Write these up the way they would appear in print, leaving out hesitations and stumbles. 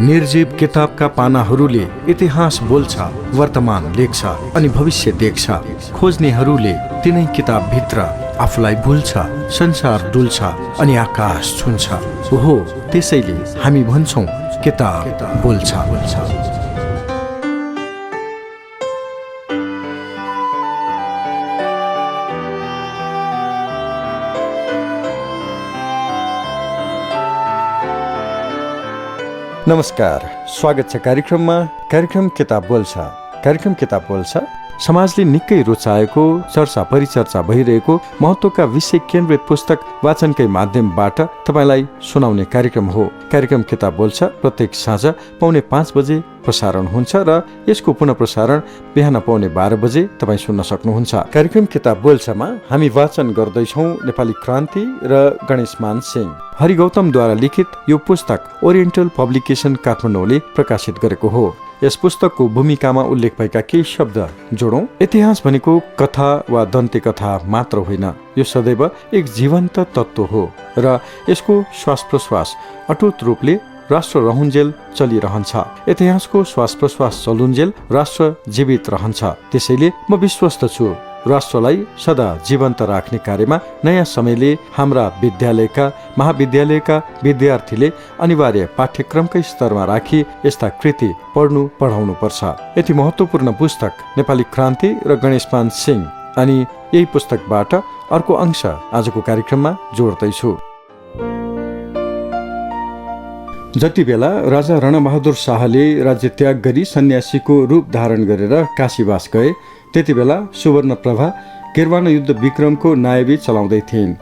निर्जीव किताबका पानाहरूले इतिहास बोल्छ, वर्तमान लेख्छ अनि भविष्य देख्छ। खोज्नेहरूले तिनै किताबभित्र आफूलाई भुल्छ, संसार डुल्छ अनि आकाश छुन्छ। ओहो, त्यसैले हामी भन्छौं किताब बोल्छ। नमस्कार, स्वागत छ कार्यक्रम किताब बोल्छ। कार्यक्रम किताब बोल्छ समाजले निकै रुचाएको, चर्चा परिचर्चा भइरहेको महत्त्वका विषय केन्द्रित पुस्तक वाचनकै माध्यमबाट तपाईलाई सुनाउने कार्यक्रम हो। कार्यक्रम किताब बोल्छ प्रत्येक साँझ 4:45 बजे प्रसारण हुन्छ र यसको पुनः प्रसारण बिहान 12:15 बजे तपाईँ सुन्न सक्नुहुन्छ। कार्यक्रम किताब बोल्छमा हामी वाचन गर्दैछौँ नेपाली क्रान्ति र गणेशमान सिंह। हरि गौतमद्वारा लिखित यो पुस्तक ओरिएन्टल पब्लिकेसन काठमाडौँले प्रकाशित गरेको हो। यस पुस्तकको भूमिकामा उल्लेख भएका केही शब्द जोडौं। इतिहास भनेको कथा वा दन्ते कथा मात्र होइन, यो सदैव एक जीवन्त तत्त्व हो र यसको श्वास प्रश्वास अटुट रूपले राष्ट्र रहुन्जेल चलिरहन्छ। इतिहासको श्वास प्रश्वास चलुन्जेल राष्ट्र जीवित रहन्छ। त्यसैले म विश्वस्त छु राष्ट्रलाई सदा जीवन्त राख्ने कार्यमा नयाँ समयले हाम्रा विद्यालयका महाविद्यालयका विद्यार्थीले अनिवार्य पाठ्यक्रमकै स्तरमा राखी यस्ता कृति पढाउनु पर्छ। यति महत्त्वपूर्ण पुस्तक नेपाली क्रान्ति र गणेशमान सिंह अनि यही पुस्तकबाट अर्को अंश आजको कार्यक्रममा जोड्दैछु। जति बेला राजा रणबहादुर शाहले राज्य त्याग गरी सन्यासीको रूप धारण गरेर काशीवास गए, त्यति बेला सुवर्णप्रभा गिरवान युद्ध विक्रमको नायबी चलाउँदै थिइन्।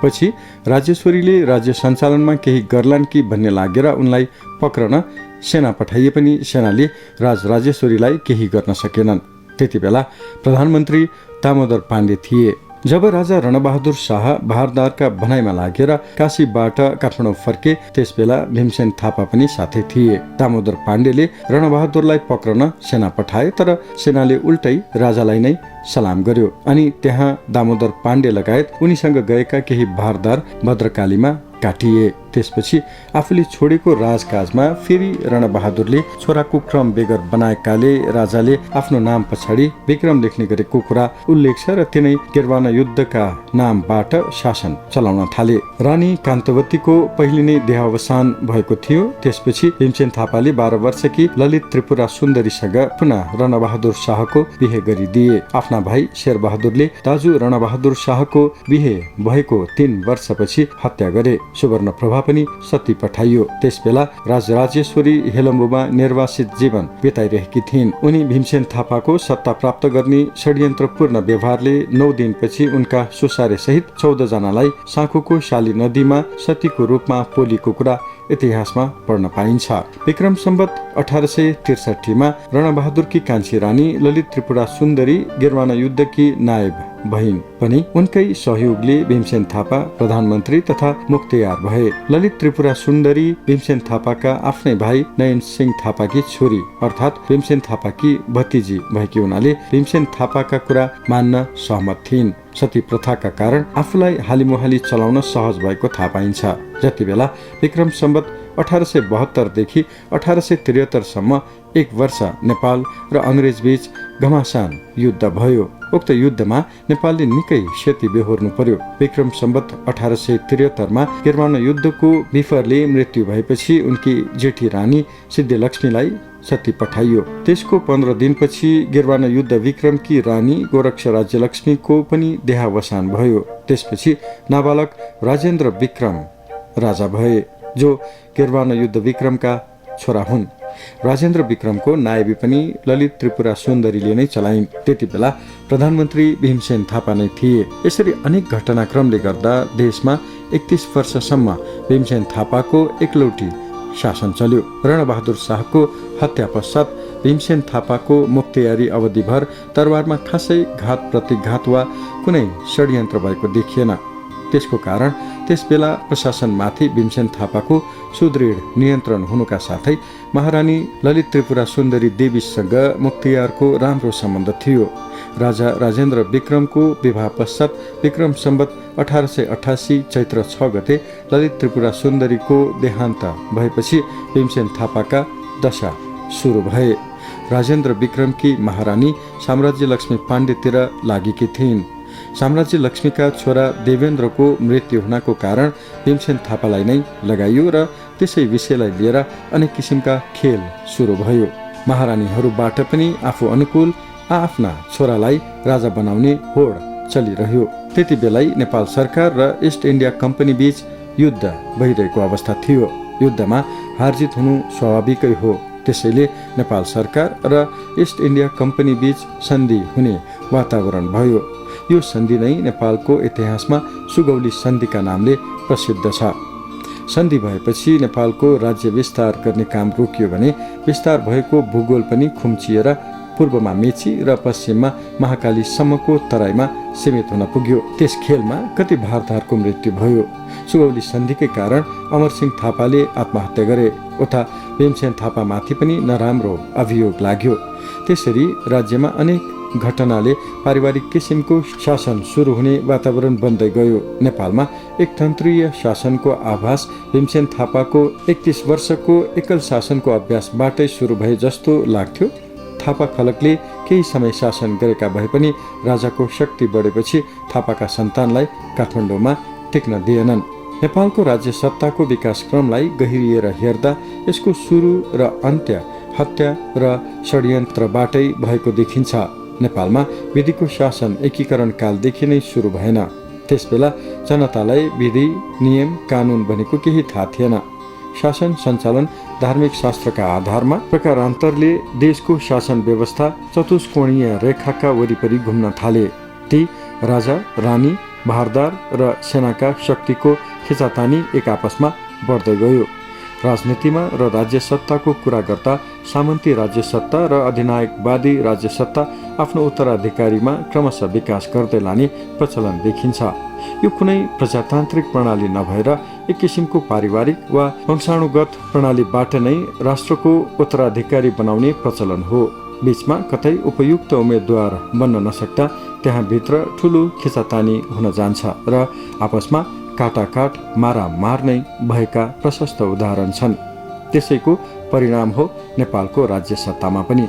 पछि राजेश्वरीले राज्य सञ्चालनमा केही गर्लान् कि भन्ने लागेर उनलाई पक्रन सेना पठाइए पनि सेनाले राजेश्वरीलाई केही गर्न सकेनन्। त्यति बेला प्रधानमन्त्री दामोदर पाण्डे थिए। जब राजा रणबहादुर शाह भारदारका भनाइमा लागेर काशीबाट काठमाडौँ फर्के, त्यसबेला भीमसेन थापा पनि साथै थिए। दामोदर पाण्डेले रणबहादुरलाई पक्रन सेना पठाए, तर सेनाले उल्टै राजालाई नै सलाम गर्यो अनि त्यहाँ दामोदर पाण्डे लगायत उनीसँग गएका केही भारदार भद्रकालीमा काटिए। त्यसपछि आफूले छोडेको राजकाजमा फेरि रणबहादुरले छोराको क्रम बेगर बनाएकाले राजाले आफ्नो नाम पछाडि विक्रम लेख्ने गरेको कुरा उल्लेख छ र तिनै गिरवान युद्धका नामबाट शासन चलाउन थाले। रानी कान्तवतीको पहिले नै देहावसान भएको थियो। त्यसपछि भीमसेन थापाले 12 वर्षकी ललित त्रिपुरा सुन्दरीसँग पुनः रणबहादुर शाहको बिहे गरिदिए। आफ्ना भाइ शेरबहादुरले दाजु रणबहादुर शाहको बिहे भएको 3 वर्षपछि हत्या गरे। सुवर्णप्रभा पनि सती पठाइयो। त्यसबेला राजराजेश्वरी हेलम्बुमा निर्वासित जीवन बिताइरहेकी थिइन्। उनी भीमसेन थापाको सत्ता प्राप्त गर्ने षड्यन्त्रपूर्ण व्यवहारले 9 दिनपछि उनका सुसारे सहित 14 जनालाई साँखुको शाली नदीमा सतीको रूपमा पोलेको कुरा इतिहासमा पढ्न पाइन्छ। विक्रम सम्वत 1863 रणबहादुरकी कान्छी रानी ललित त्रिपुरा सुन्दरी गिरवान युद्धकी नायब भइन् पनि उनकै सहयोगले भीमसेन थापा प्रधानमन्त्री तथा मुख्तियार भए। ललित त्रिपुरा सुन्दरी भीमसेन थापाका आफ्नै भाइ नयन सिंह थापाकी छोरी अर्थात् भीमसेन थापाकी भतिजी भएकी हुनाले भीमसेन थापाका कुरा मान्न सहमत थिइन्। सती प्रथाका कारण आफूलाई हालिमुहाली चलाउन सहज भएको थाहा पाइन्छ। जति बेला विक्रम सम्वत 1872 देखि 1873 सम्म 1 वर्ष नेपाल र अंग्रेज बीच घमासान युद्ध भयो। उक्त युद्धमा नेपालले निकै क्षति बेहोर्नु पर्यो। विक्रम सम्वत 1873 मा गिरवान युद्धको विफरले मृत्यु भएपछि उनकी जेठी रानी सिद्धिलक्ष्मीलाई सती पठाइयो। त्यसको 15 दिनपछि गिरवान युद्ध विक्रमकी रानी गोरक्ष राज्यलक्ष्मीको पनि देहावसान भयो। त्यसपछि नाबालक राजेन्द्र विक्रम राजा भए, जो गिरवान युद्ध विक्रमका छोरा हुन्। राजेन्द्र विक्रमको नायबी पनि ललित त्रिपुरा सुन्दरीले नै चलाइन्। त्यति बेला प्रधानमन्त्री भीमसेन थापा नै थिए। यसरी अनेक घटनाक्रमले गर्दा देशमा 31 वर्षसम्म भीमसेन थापाको एकलौटी शासन चल्यो। रणबहादुर शाहको हत्या पश्चात भीमसेन थापाको मुख्तियारी अवधिभर दरबारमा खासै घात प्रतिघात वा कुनै षड्यन्त्र भएको देखिएन। त्यसको कारण त्यसबेला प्रशासनमाथि भीमसेन थापाको सुदृढ नियन्त्रण हुनुका साथै महारानी ललित त्रिपुरा सुन्दरी देवीसँग मुख्तियारको राम्रो सम्बन्ध थियो। राजा राजेन्द्र विक्रमको विवाह पश्चात विक्रम सम्वत 1888 चैत्र 6 गते ललित त्रिपुरा सुन्दरीको देहान्त भएपछि भीमसेन थापाका दशा सुरु भए। राजेन्द्र विक्रमकी महारानी साम्राज्य लक्ष्मी पाण्डेतिर लागेकी थिइन्। साम्राज्य लक्ष्मीका छोरा देवेन्द्रको मृत्यु हुनको कारण भीमसेन थापालाई नै लगाइयो र त्यसै विषयलाई लिएर अनेक किसिमका खेल सुरु भयो। महारानीहरूबाट पनि आफू अनुकूल आफ्ना छोरालाई राजा बनाउने होड चलिरह्यो। त्यति बेलै नेपाल सरकार र इस्ट इन्डिया कम्पनी बीच युद्ध भइरहेको अवस्था थियो। युद्धमा हारजित हुनु स्वाभाविकै हो। त्यसैले नेपाल सरकार र इस्ट इन्डिया कम्पनी बीच सन्धि हुने वातावरण भयो। यो सन्धि नै नेपालको इतिहासमा सुगौली सन्धिका नामले प्रसिद्ध छ। सन्धि भएपछि नेपालको राज्य विस्तार गर्ने काम रोकियो भने विस्तार भएको भूगोल पनि खुम्चिएर पूर्वमा मेची र पश्चिममा महाकालीसम्मको तराईमा सीमित हुन पुग्यो। त्यस खेलमा कति भारदारको मृत्यु भयो। सुगौली सन्धिकै कारण अमरसिंह थापाले आत्महत्या गरे। उता भीमसेन थापामाथि पनि नराम्रो अभियोग लाग्यो। त्यसरी राज्यमा अनेक घटनाले पारिवारिक किसिमको शासन सुरु हुने वातावरण बन्दै गयो। नेपालमा एकतन्त्रीय शासनको आभास भीमसेन थापाको 31 वर्षको एकल शासनको अभ्यासबाटै सुरु भए जस्तो लाग्थ्यो। थापा खलकले केही समय शासन गरेका भए पनि राजाको शक्ति बढेपछि थापाका सन्तानलाई काठमाडौँमा टिक्न दिएनन्। नेपालको राज्य सत्ताको विकासक्रमलाई गहिरिएर हेर्दा यसको सुरु र अन्त्य हत्या र षड्यन्त्रबाटै भएको देखिन्छ। नेपालमा विधिको शासन एकीकरण कालदेखि नै सुरु भएन। त्यसबेला जनतालाई विधि, नियम, कानुन भनेको केही थाहा थिएन। शासन सञ्चालन धार्मिक शास्त्रका आधारमा प्रकारान्तरले देशको शासन व्यवस्था चतुष्कोणीय रेखाका वरिपरि घुम्न थाले। ती राजा, रानी, भारदार र सेनाका शक्तिको खिचातानी एक आपसमा बढ्दै गयो। राजनीतिमा र राज्य सत्ताको कुरा गर्दा सामन्ती राज्य सत्ता र अधिनायकवादी राज्य सत्ता आफ्नो उत्तराधिकारीमा क्रमशः विकास गर्दै लाने प्रचलन देखिन्छ। यो कुनै प्रजातान्त्रिक प्रणाली नभएर एक किसिमको पारिवारिक वा वंशाणुगत प्रणालीबाट नै राष्ट्रको उत्तराधिकारी बनाउने प्रचलन हो। बीचमा कतै उपयुक्त उम्मेद्वार बन्न नसक्दा त्यहाँ भित्र ठुलो खिचातानी हुन जान्छ र आपसमा काटाकाट मारामार नै भएका प्रशस्त उदाहरण छन्। त्यसैको परिणाम हो नेपालको राज्य सत्तामा पनि।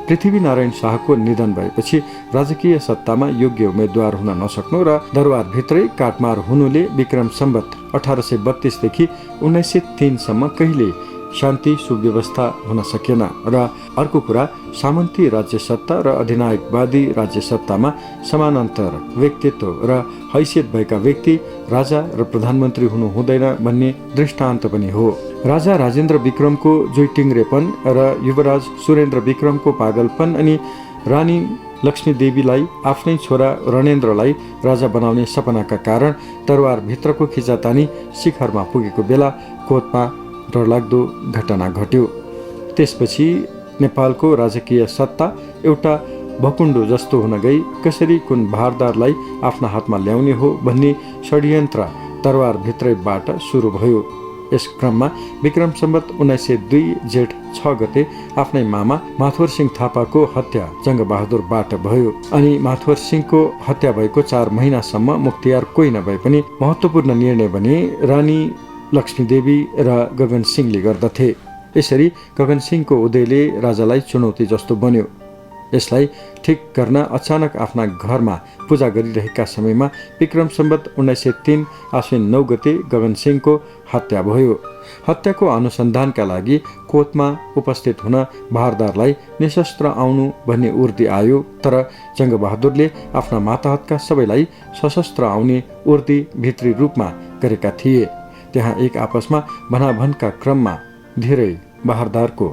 पृथ्वीनारायण शाहको निधन भएपछि राजकीय सत्तामा योग्य उम्मेद्वार हुन नसक्नु र दरबारभित्रै काटमार हुनुले विक्रम सम्वत 1832 देखि 1903 सम्म कहिले शान्ति सुव्यवस्था हुन सकेन। र अर्को कुरा, सामन्ती राज्य सत्ता र अधिनायकवादी राज्य सत्तामा समानान्तर व्यक्तित्व र हैसियत भएका व्यक्ति राजा र प्रधानमन्त्री हुनु हुँदैन भन्ने दृष्टान्त पनि हो। राजा राजेन्द्र विक्रमको जोइटिङ्ग्रेपन र युवराज सुरेन्द्र विक्रमको पागलपन अनि रानी लक्ष्मी देवीलाई आफ्नै छोरा रणेन्द्रलाई राजा बनाउने सपनाका कारण दरबारभित्रको खिचातानी शिखरमा पुगेको बेला कोतमा डरलाग्दो घटना घट्यो। त्यसपछि नेपालको राजकीय सत्ता एउटा भकुण्डो जस्तो हुन गई कसरी कुन भारदारलाई आफ्ना हातमा ल्याउने हो भन्ने षड्यन्त्र दरबारभित्रैबाट सुरु भयो। यस क्रममा विक्रम सम्वत 1902 जेठ 6 गते आफ्नै मामा माथुर सिंह थापाको हत्या जङ्गबहादुरबाट भयो। अनि माथुर सिंहको हत्या भएको 4 महिनासम्म मुख्तियार कोही नभए पनि महत्त्वपूर्ण निर्णय भने रानी लक्ष्मीदेवी र गगन सिंहले गर्दथे। यसरी गगन सिंहको उदयले राजालाई चुनौती जस्तो बन्यो। यसलाई ठिक गर्न अचानक आफ्ना घरमा पूजा गरिरहेका समयमा विक्रम सम्वत 1903 आश्विन 9 गते गगन सिंहको हत्या भयो। हत्याको अनुसन्धानका लागि कोतमा उपस्थित हुन भारदारलाई निशस्त्र आउनु भन्ने उर्दी आयो। तर जङ्गबहादुरले आफ्ना माताहतका सबैलाई सशस्त्र आउने उर्दी भित्री रूपमा गरेका थिए। त्यहाँ एक आपसमा भनाभनका क्रममा धेरै भारदारको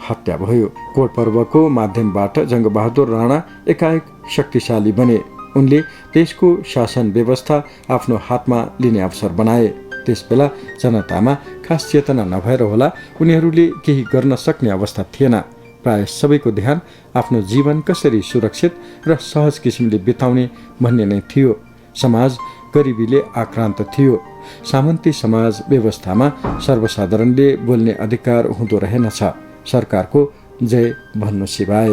हत्या भयो। कोट पर्वको माध्यमबाट जङ्गबहादुर राणा एकाएक शक्तिशाली बने। उनले देशको शासन व्यवस्था आफ्नो हातमा लिने अवसर बनाए। त्यसबेला जनतामा खास चेतना नभएर होला उनीहरूले केही गर्न सक्ने अवस्था थिएन। प्राय सबैको ध्यान आफ्नो जीवन कसरी सुरक्षित र सहज किसिमले बिताउने भन्ने नै थियो। समाज गरिबीले आक्रान्त थियो। सामन्ती समाज व्यवस्थामा सर्वसाधारणले बोल्ने अधिकार हुँदो रहेनछ। सरकारको जय भन्नु सिवाय।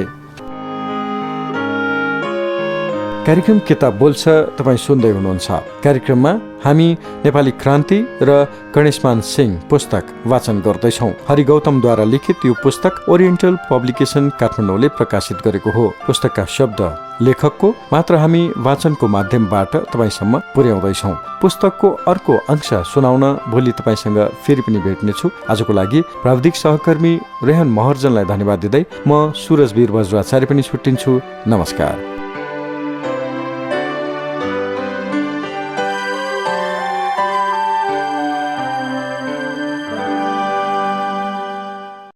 कार्यक्रम किताब बोल्छ तपाईँ सुन्दै हुनुहुन्छ। कार्यक्रममा हामी नेपाली क्रान्ति र गणेशमान सिंह पुस्तक वाचन गर्दैछौँ। हरि गौतमद्वारा लिखित यो पुस्तक ओरिएन्टल पब्लिकेसन काठमाडौँले प्रकाशित गरेको हो। पुस्तकका शब्द लेखकको मात्र हामी वाचनको माध्यमबाट तपाईँसम्म पुर्याउँदैछौँ। पुस्तकको अर्को अंश सुनाउन भोलि तपाईँसँग फेरि पनि भेट्नेछु। आजको लागि प्राविधिक सहकर्मी रेहन महर्जनलाई धन्यवाद दिँदै म सुरज वीर बज्राचार्य पनि छुट्टिन्छु। नमस्कार।